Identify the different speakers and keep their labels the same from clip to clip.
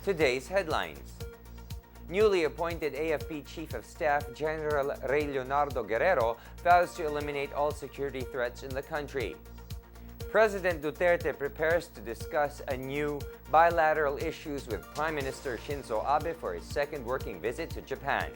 Speaker 1: Today's headlines. Newly appointed AFP Chief of Staff General Rey Leonardo Guerrero vows to eliminate all security threats in the country. President Duterte prepares to discuss anew bilateral issues with Prime Minister Shinzo Abe for his second working visit to Japan.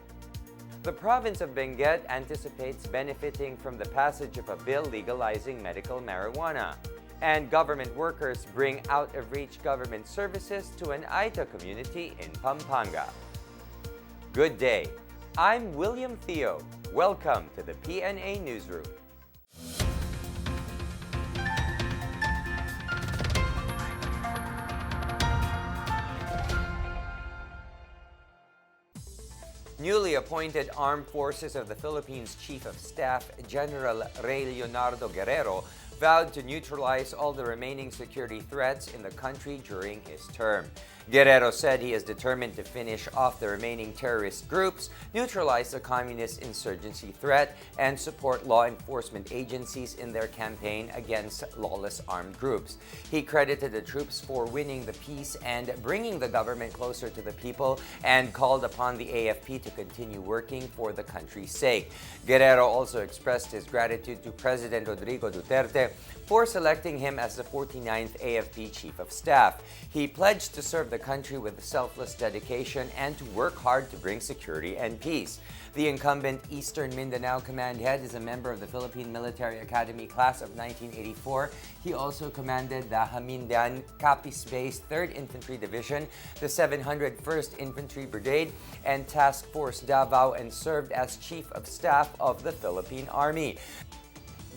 Speaker 1: The province of Benguet anticipates benefiting from the passage of a bill legalizing medical marijuana. And government workers bring out-of-reach government services to an Aita community in Pampanga. Good day. I'm William Theo. Welcome to the PNA Newsroom. Newly appointed Armed Forces of the Philippines Chief of Staff General Rey Leonardo Guerrero vowed to neutralize all the remaining security threats in the country during his term. Guerrero said he is determined to finish off the remaining terrorist groups, neutralize the communist insurgency threat, and support law enforcement agencies in their campaign against lawless armed groups. He credited the troops for winning the peace and bringing the government closer to the people, and called upon the AFP to continue working for the country's sake. Guerrero also expressed his gratitude to President Rodrigo Duterte for selecting him as the 49th AFP Chief of Staff. He pledged to serve the country with selfless dedication and to work hard to bring security and peace. The incumbent Eastern Mindanao Command Head is a member of the Philippine Military Academy Class of 1984. He also commanded the Hamindan Capiz-based 3rd Infantry Division, the 701st Infantry Brigade, and Task Force Davao, and served as Chief of Staff of the Philippine Army.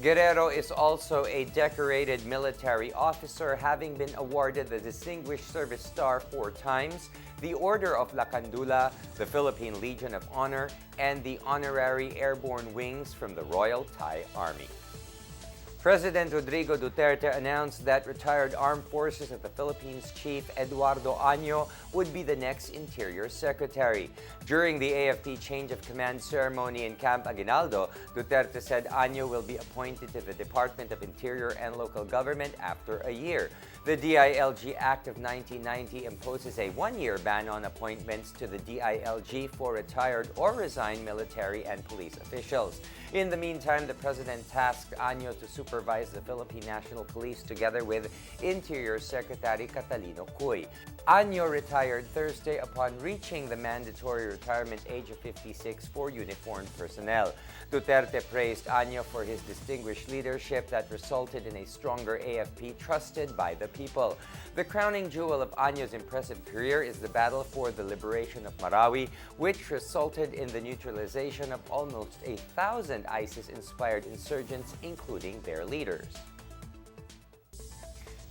Speaker 1: Guerrero is also a decorated military officer, having been awarded the Distinguished Service Star 4 times, the Order of La Candula, the Philippine Legion of Honor, and the Honorary Airborne Wings from the Royal Thai Army. President Rodrigo Duterte announced that retired Armed Forces of the Philippines Chief Eduardo Año would be the next Interior Secretary. During the AFP change of command ceremony in Camp Aguinaldo, Duterte said Año will be appointed to the Department of Interior and Local Government after a year. The DILG Act of 1990 imposes a one-year ban on appointments to the DILG for retired or resigned military and police officials. In the meantime, the President tasked Año to supervise the Philippine National Police together with Interior Secretary Catalino Cuy. Año retired Thursday upon reaching the mandatory retirement age of 56 for uniformed personnel. Duterte praised Año for his distinguished leadership that resulted in a stronger AFP trusted by the people. The crowning jewel of Año's impressive career is the battle for the liberation of Marawi, which resulted in the neutralization of almost 1,000 ISIS-inspired insurgents, including their leaders.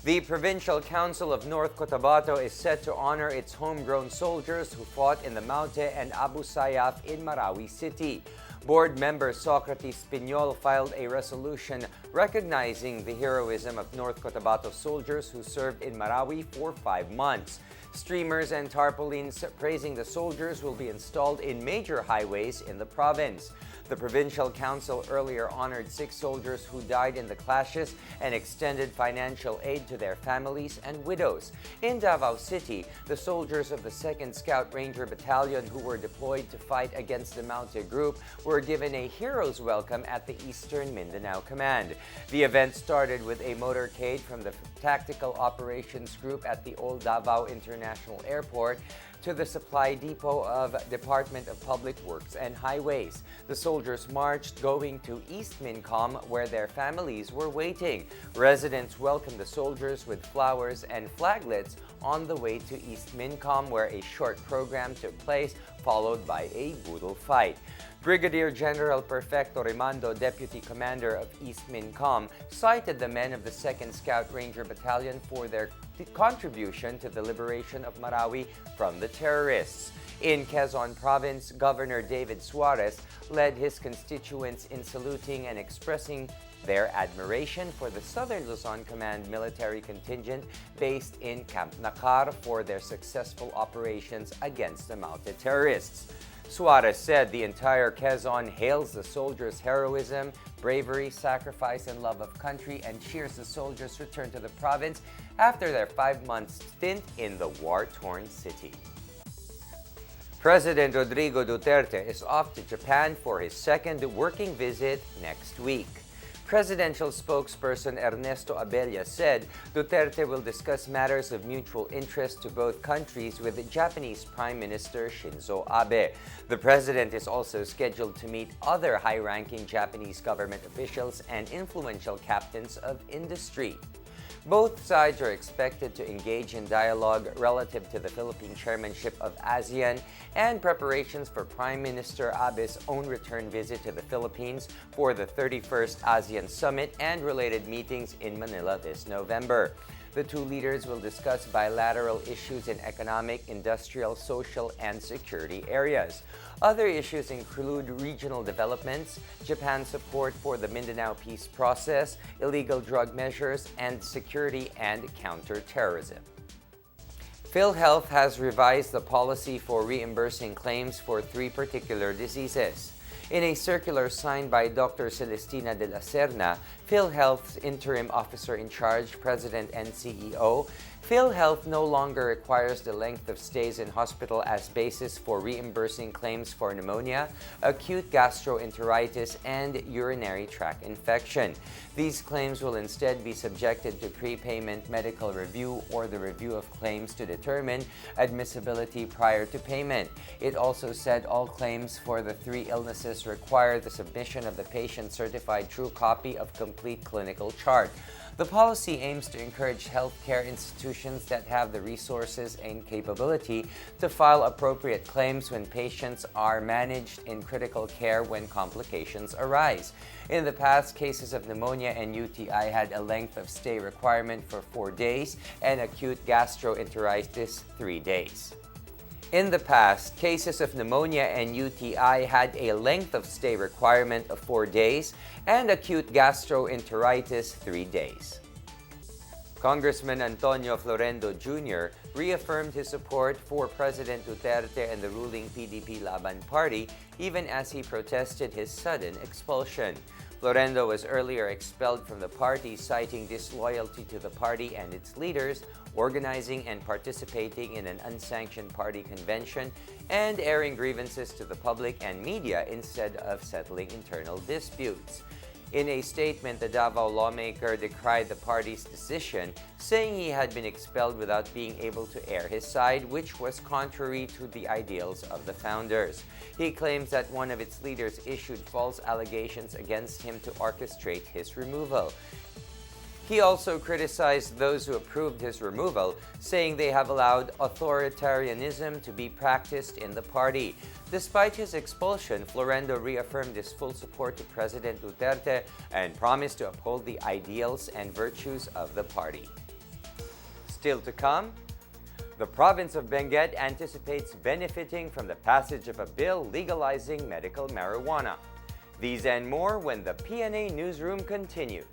Speaker 1: The Provincial Council of North Cotabato is set to honor its homegrown soldiers who fought in the Maute and Abu Sayyaf in Marawi City. Board member Socrates Piñol filed a resolution recognizing the heroism of North Cotabato soldiers who served in Marawi for 5 months. Streamers and tarpaulins praising the soldiers will be installed in major highways in the province. The Provincial Council earlier honored 6 soldiers who died in the clashes and extended financial aid to their families and widows. In Davao City, the soldiers of the 2nd Scout Ranger Battalion who were deployed to fight against the Maute group were given a hero's welcome at the Eastern Mindanao Command. The event started with a motorcade from the Tactical Operations Group at the Old Davao International Airport to the supply depot of Department of Public Works and Highways. The soldiers marched going to East Mincom, where their families were waiting. Residents welcomed the soldiers with flowers and flaglets on the way to East Mincom, where a short program took place, followed by a brutal fight. Brigadier General Perfecto Rimando, Deputy Commander of East Mincom, cited the men of the 2nd Scout Ranger Battalion for their contribution to the liberation of Marawi from the terrorists. In Quezon Province, Governor David Suarez led his constituents in saluting and expressing their admiration for the Southern Luzon Command military contingent based in Camp Nakar for their successful operations against the Maute terrorists. Suarez said the entire Quezon hails the soldiers' heroism, bravery, sacrifice, and love of country and cheers the soldiers' return to the province after their 5-month stint in the war-torn city. President Rodrigo Duterte is off to Japan for his second working visit next week. Presidential spokesperson Ernesto Abella said Duterte will discuss matters of mutual interest to both countries with the Japanese Prime Minister Shinzo Abe. The president is also scheduled to meet other high-ranking Japanese government officials and influential captains of industry. Both sides are expected to engage in dialogue relative to the Philippine chairmanship of ASEAN and preparations for Prime Minister Abe's own return visit to the Philippines for the 31st ASEAN Summit and related meetings in Manila this November. The two leaders will discuss bilateral issues in economic, industrial, social, and security areas. Other issues include regional developments, Japan's support for the Mindanao peace process, illegal drug measures, and security and counterterrorism. PhilHealth has revised the policy for reimbursing claims for 3 particular diseases. In a circular signed by Dr. Celestina de la Serna, PhilHealth's interim officer in charge, president and CEO, PhilHealth no longer requires the length of stays in hospital as basis for reimbursing claims for pneumonia, acute gastroenteritis, and urinary tract infection. These claims will instead be subjected to prepayment medical review or the review of claims to determine admissibility prior to payment. It also said all claims for the 3 illnesses require the submission of the patient's certified true copy of complete clinical chart. The policy aims to encourage healthcare institutions that have the resources and capability to file appropriate claims when patients are managed in critical care when complications arise. In the past, cases of pneumonia and UTI had a length of stay requirement for 4 days and acute gastroenteritis 3 days. In the past, cases of pneumonia and UTI had a length of stay requirement of 4 days and acute gastroenteritis 3 days. Congressman Antonio Florendo Jr. reaffirmed his support for President Duterte and the ruling PDP-Laban party even as he protested his sudden expulsion. Florendo was earlier expelled from the party, citing disloyalty to the party and its leaders, organizing and participating in an unsanctioned party convention, and airing grievances to the public and media instead of settling internal disputes. In a statement, the Davao lawmaker decried the party's decision, saying he had been expelled without being able to air his side, which was contrary to the ideals of the founders. He claims that one of its leaders issued false allegations against him to orchestrate his removal. He also criticized those who approved his removal, saying they have allowed authoritarianism to be practiced in the party. Despite his expulsion, Florendo reaffirmed his full support to President Duterte and promised to uphold the ideals and virtues of the party. Still to come, the province of Benguet anticipates benefiting from the passage of a bill legalizing medical marijuana. These and more when the PNA Newsroom continues.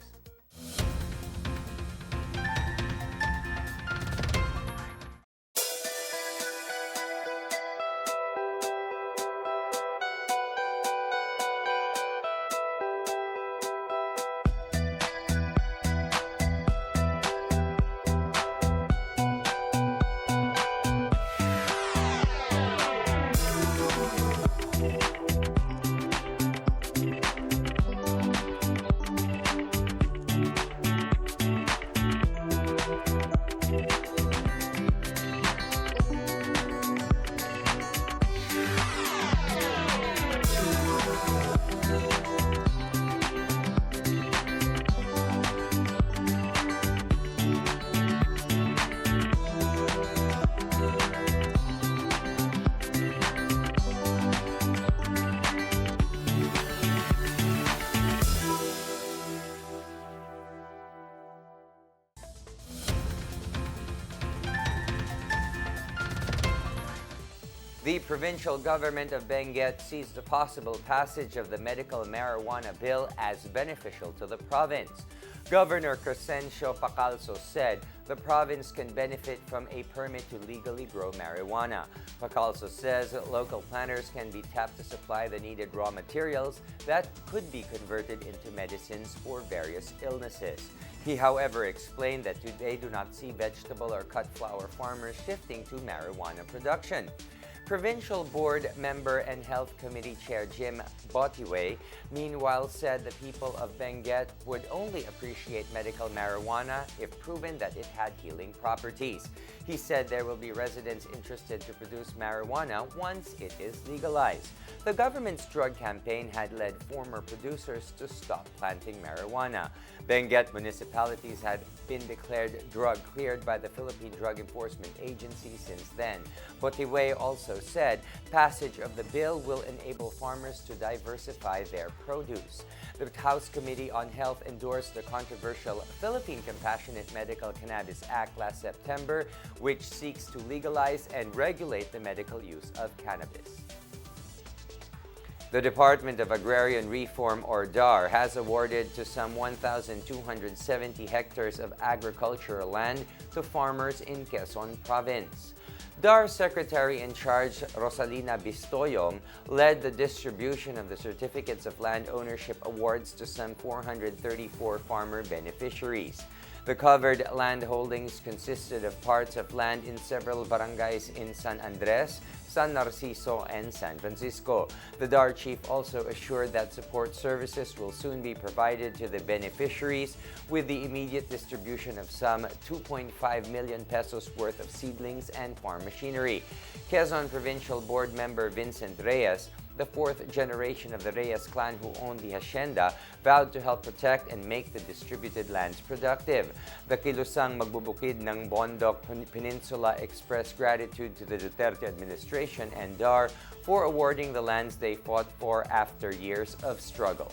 Speaker 1: The provincial government of Benguet sees the possible passage of the medical marijuana bill as beneficial to the province. Governor Crescencio Pacalso said the province can benefit from a permit to legally grow marijuana. Pacalso says that local planters can be tapped to supply the needed raw materials that could be converted into medicines for various illnesses. He, however, explained that they do not see vegetable or cut flower farmers shifting to marijuana production. Provincial Board member and Health Committee Chair Jim Botiway, meanwhile, said the people of Benguet would only appreciate medical marijuana if proven that it had healing properties. He said there will be residents interested to produce marijuana once it is legalized. The government's drug campaign had led former producers to stop planting marijuana. Benguet municipalities had been declared drug cleared by the Philippine Drug Enforcement Agency since then. Botiway also said passage of the bill will enable farmers to diversify their produce. The House Committee on Health endorsed the controversial Philippine Compassionate Medical Cannabis Act last September, which seeks to legalize and regulate the medical use of cannabis. The Department of Agrarian Reform, or DAR, has awarded to some 1,270 hectares of agricultural land to farmers in Quezon Province. DAR Secretary-in-Charge Rosalina Bistoyong led the distribution of the Certificates of Land Ownership Awards to some 434 farmer beneficiaries. The covered land holdings consisted of parts of land in several barangays in San Andres, San Narciso, and San Francisco. The DAR chief also assured that support services will soon be provided to the beneficiaries with the immediate distribution of some 2.5 million pesos worth of seedlings and farm machinery. Quezon Provincial Board member Vincent Reyes, the fourth generation of the Reyes clan who owned the hacienda, vowed to help protect and make the distributed lands productive. The kilusang magbubukid ng Bondok Peninsula expressed gratitude to the Duterte administration and DAR for awarding the lands they fought for after years of struggle.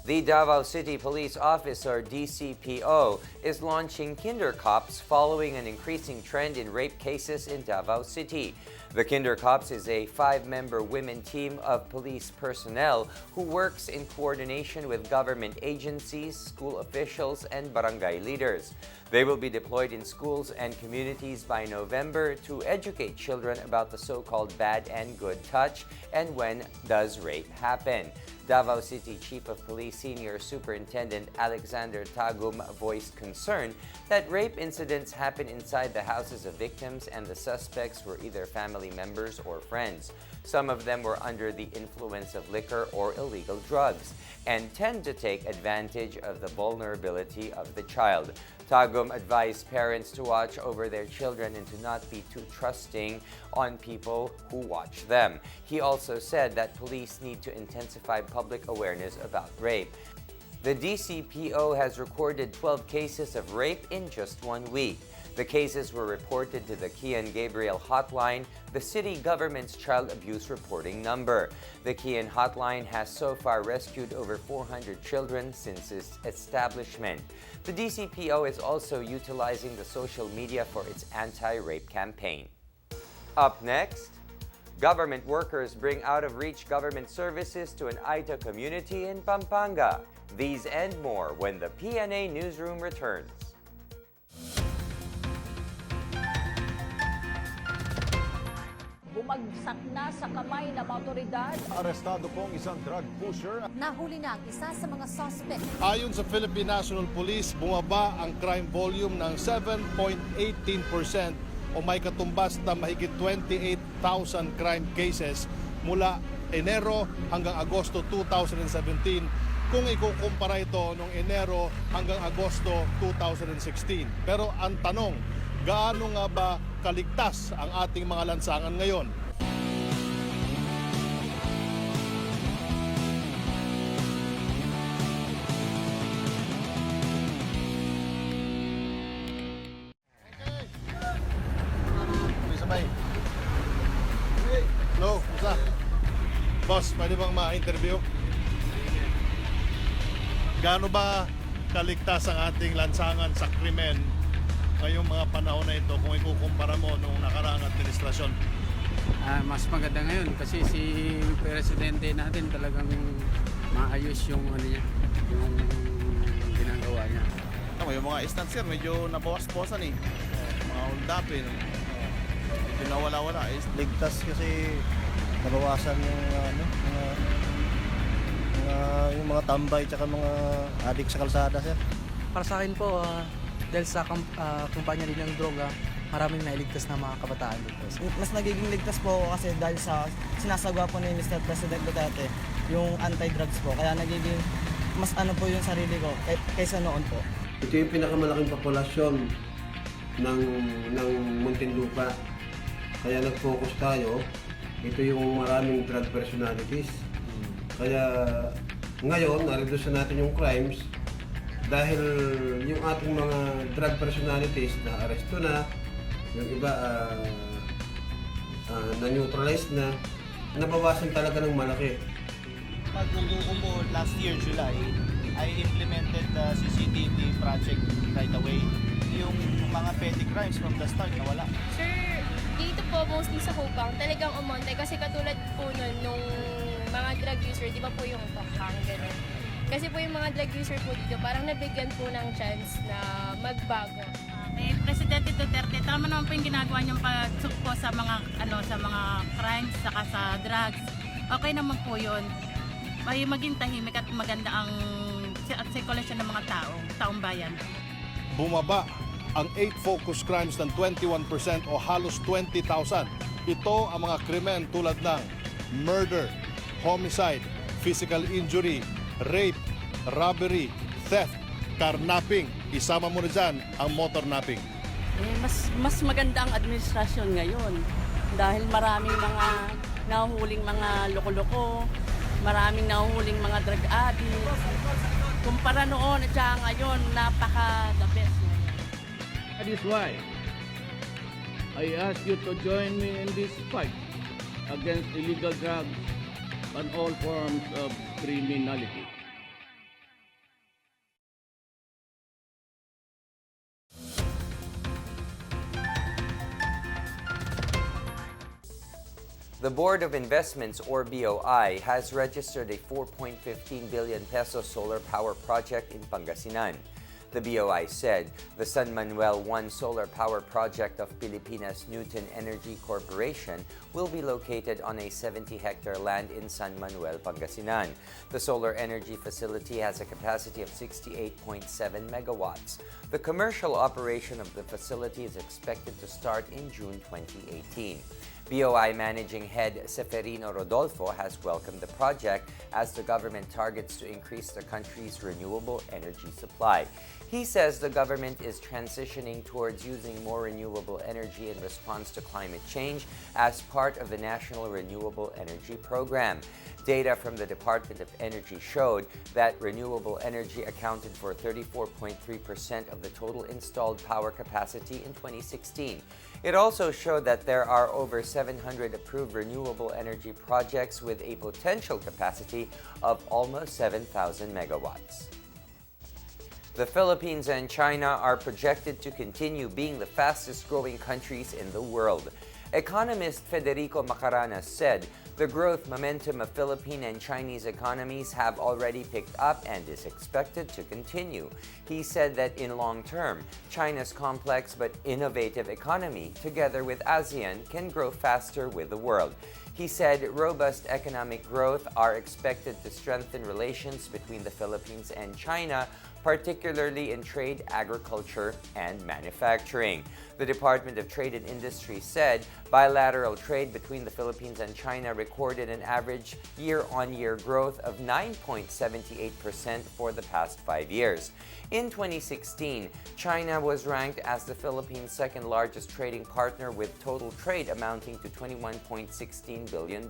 Speaker 1: The Davao City Police Office, or DCPO, is launching Kinder Cops following an increasing trend in rape cases in Davao City. The Kinder Cops is a 5-member women team of police personnel who works in coordination with government agencies, school officials, and barangay leaders. They will be deployed in schools and communities by November to educate children about the so-called bad and good touch and when does rape happen. Davao City Chief of Police Senior Superintendent Alexander Tagum voiced concern that rape incidents happen inside the houses of victims and the suspects were either family members or friends. Some of them were under the influence of liquor or illegal drugs and tend to take advantage of the vulnerability of the child. Tagum advised parents to watch over their children and to not be too trusting on people who watch them. He also said that police need to intensify public awareness about rape. The DCPO has recorded 12 cases of rape in just 1 week. The cases were reported to the Kian Gabriel Hotline, the city government's child abuse reporting number. The Kian Hotline has so far rescued over 400 children since its establishment. The DCPO is also utilizing the social media for its anti-rape campaign. Up next, government workers bring out-of-reach government services to an Aita community in Pampanga. These and more when the PNA Newsroom returns.
Speaker 2: Bumagsak na sa kamay ng otoridad.
Speaker 3: Arestado pong isang drug pusher.
Speaker 4: Nahuli na ang isa sa mga suspect.
Speaker 3: Ayon sa Philippine National Police, bumaba ang crime volume ng 7.18% o may katumbas na mahigit 28,000 crime cases mula Enero hanggang Agosto 2017 kung ikukumpara ito noong Enero hanggang Agosto 2016. Pero ang tanong, gaano nga ba kaligtas ang ating mga lansangan ngayon? Hello, kumusta? Boss, pwede bang ma-interview? Gaano ba kaligtas ang ating lansangan sa krimen ngayong mga panahon na ito kung ikukumpara mo nung nakaraang administrasyon?
Speaker 5: Mas maganda ngayon kasi si presidente natin talagang maayos yung ano niya, yung ginagawa
Speaker 6: yung mga snatcher medyo nabawas-bawasan eh. Mga hold-upin, medyo nawala-wala eh.
Speaker 7: Ligtas kasi nabawasan yung yung mga tambay tsaka mga adik sa kalsada, sir.
Speaker 8: Para sa akin po, dahil sa kumpanya din ng droga, maraming nailigtas na mga kabataan dito.
Speaker 9: Mas nagiging ligtas po ako kasi dahil sa sinasagawa po ni Mr. President Duterte yung anti-drugs po. Kaya nagiging mas ano po yung sarili ko kaysa noon po.
Speaker 10: Ito yung pinakamalaking populasyon ng Muntinlupa. Kaya nag-focus tayo. Ito yung maraming drug personalities. Kaya ngayon, na-reduce natin yung crimes dahil yung ating mga drug personalities na aresto na, yung iba na-neutralize na, nabawasan talaga ng malaki.
Speaker 11: Pagduduko po last year, July, I implemented the CCTV project right away. Yung mga petty crimes from the start nawala.
Speaker 12: Sir, dito po mostly sa Hopang talagang umonte kasi katulad po nun nung mga drug user, di ba po yung tokhang, gano'n. Kasi po yung mga drug user po dito parang nabigyan po ng chance na magbago.
Speaker 13: Kay Presidente Duterte, tama naman po yung ginagawa niyang pagsukpo sa mga sa mga crimes saka sa drugs. Okay naman po 'yun. May maging tahimik at maganda ang sirkulasyon ng mga taong bayan.
Speaker 3: Bumaba ang 8 focus crimes ng 21% o halos 20,000. Ito ang mga krimen tulad ng murder, homicide, physical injury, rape, robbery, theft, carnapping. Isama mo na dyan ang motor napping.
Speaker 13: Mas maganda ang administrasyon ngayon dahil maraming mga nahuhuling mga loko-loko, maraming nahuhuling mga drug addict. Kumpara noon at saka ngayon, napaka-the best ngayon.
Speaker 5: That is why I ask you to join me in this fight against illegal drugs and all forms of criminality.
Speaker 1: The Board of Investments, or BOI, has registered a 4.15 billion peso solar power project in Pangasinan. The BOI said the San Manuel 1 solar power project of Pilipinas Newton Energy Corporation will be located on a 70-hectare land in San Manuel, Pangasinan. The solar energy facility has a capacity of 68.7 megawatts. The commercial operation of the facility is expected to start in June 2018. BOI Managing Head Seferino Rodolfo has welcomed the project as the government targets to increase the country's renewable energy supply. He says the government is transitioning towards using more renewable energy in response to climate change as part of the National Renewable Energy Program. Data from the Department of Energy showed that renewable energy accounted for 34.3% of the total installed power capacity in 2016. It also showed that there are over 700 approved renewable energy projects with a potential capacity of almost 7,000 megawatts. The Philippines and China are projected to continue being the fastest-growing countries in the world. Economist Federico Macaranas said the growth momentum of Philippine and Chinese economies have already picked up and is expected to continue. He said that in long term, China's complex but innovative economy, together with ASEAN, can grow faster with the world. He said robust economic growth are expected to strengthen relations between the Philippines and China, particularly in trade, agriculture, and manufacturing. The Department of Trade and Industry said bilateral trade between the Philippines and China recorded an average year-on-year growth of 9.78% for the past 5 years. In 2016, China was ranked as the Philippines' second-largest trading partner with total trade amounting to $21.16 billion.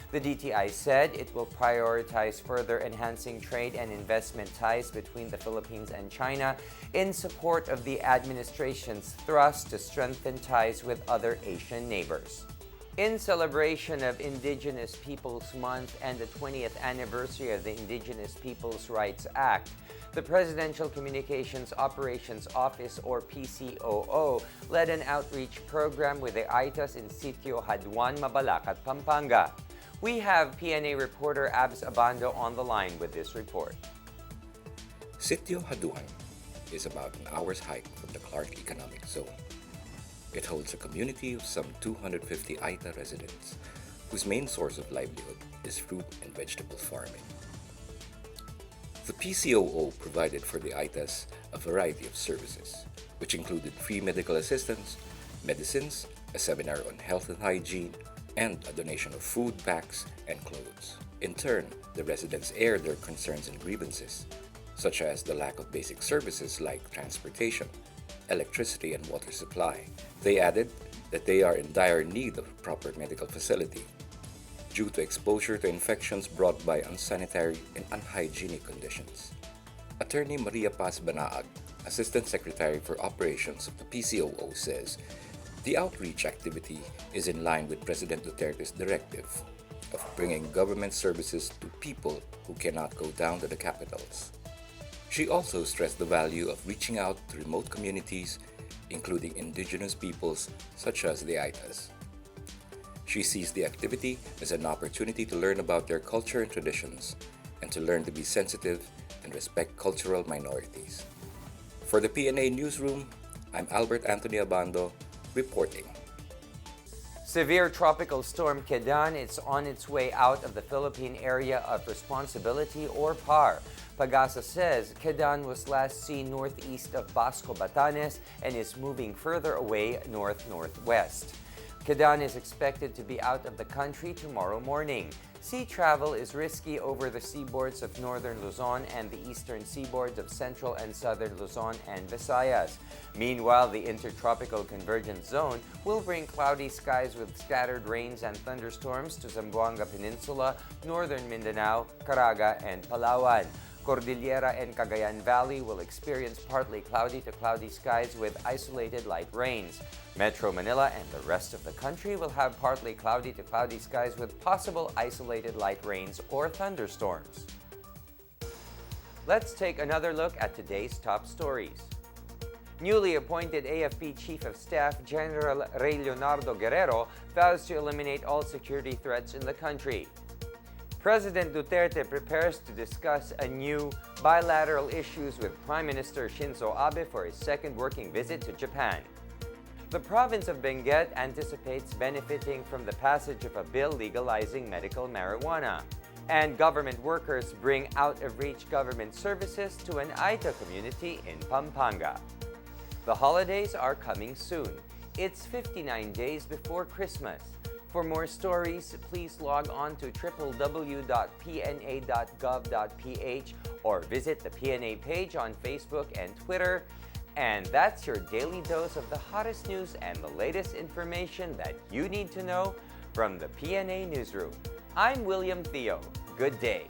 Speaker 1: The DTI said it will prioritize further enhancing trade and investment ties between the Philippines and China in support of the administration's thrust to strengthen ties with other Asian neighbors. In celebration of Indigenous Peoples Month and the 20th anniversary of the Indigenous Peoples' Rights Act, the Presidential Communications Operations Office, or PCOO, led an outreach program with the Aitas in Sitio Haduan, Mabalacat, Pampanga. We have PNA reporter Abs Abando on the line with this report.
Speaker 14: Sitio Haduan, is about an hour's hike from the Clark Economic Zone. It holds a community of some 250 Aita residents whose main source of livelihood is fruit and vegetable farming. The PCOO provided for the Aitas a variety of services, which included free medical assistance, medicines, a seminar on health and hygiene, and a donation of food, packs, and clothes. In turn, the residents aired their concerns and grievances, such as the lack of basic services like transportation, electricity, and water supply. They added that they are in dire need of a proper medical facility due to exposure to infections brought by unsanitary and unhygienic conditions. Attorney Maria Paz Banaag, Assistant Secretary for Operations of the PCOO, says the outreach activity is in line with President Duterte's directive of bringing government services to people who cannot go down to the capitals. She also stressed the value of reaching out to remote communities, including indigenous peoples such as the Aitas. She sees the activity as an opportunity to learn about their culture and traditions, and to learn to be sensitive and respect cultural minorities. For the PNA Newsroom, I'm Albert Anthony Abando, reporting.
Speaker 1: Severe tropical storm Kedan is on its way out of the Philippine Area of Responsibility, or PAR. Pagasa says Kedan was last seen northeast of Basco, Batanes, and is moving further away north-northwest. Kedan is expected to be out of the country tomorrow morning. Sea travel is risky over the seaboards of northern Luzon and the eastern seaboards of central and southern Luzon and Visayas. Meanwhile, the intertropical convergence zone will bring cloudy skies with scattered rains and thunderstorms to Zamboanga Peninsula, northern Mindanao, Caraga, and Palawan. Cordillera and Cagayan Valley will experience partly cloudy to cloudy skies with isolated light rains. Metro Manila and the rest of the country will have partly cloudy to cloudy skies with possible isolated light rains or thunderstorms. Let's take another look at today's top stories. Newly appointed AFP Chief of Staff General Ray Leonardo Guerrero vows to eliminate all security threats in the country. President Duterte prepares to discuss a new bilateral issues with Prime Minister Shinzo Abe for his second working visit to Japan. The province of Benguet anticipates benefiting from the passage of a bill legalizing medical marijuana. And government workers bring out-of-reach government services to an Aita community in Pampanga. The holidays are coming soon. It's 59 days before Christmas. For more stories, please log on to www.pna.gov.ph or visit the PNA page on Facebook and Twitter. And that's your daily dose of the hottest news and the latest information that you need to know from the PNA Newsroom. I'm William Theo. Good day.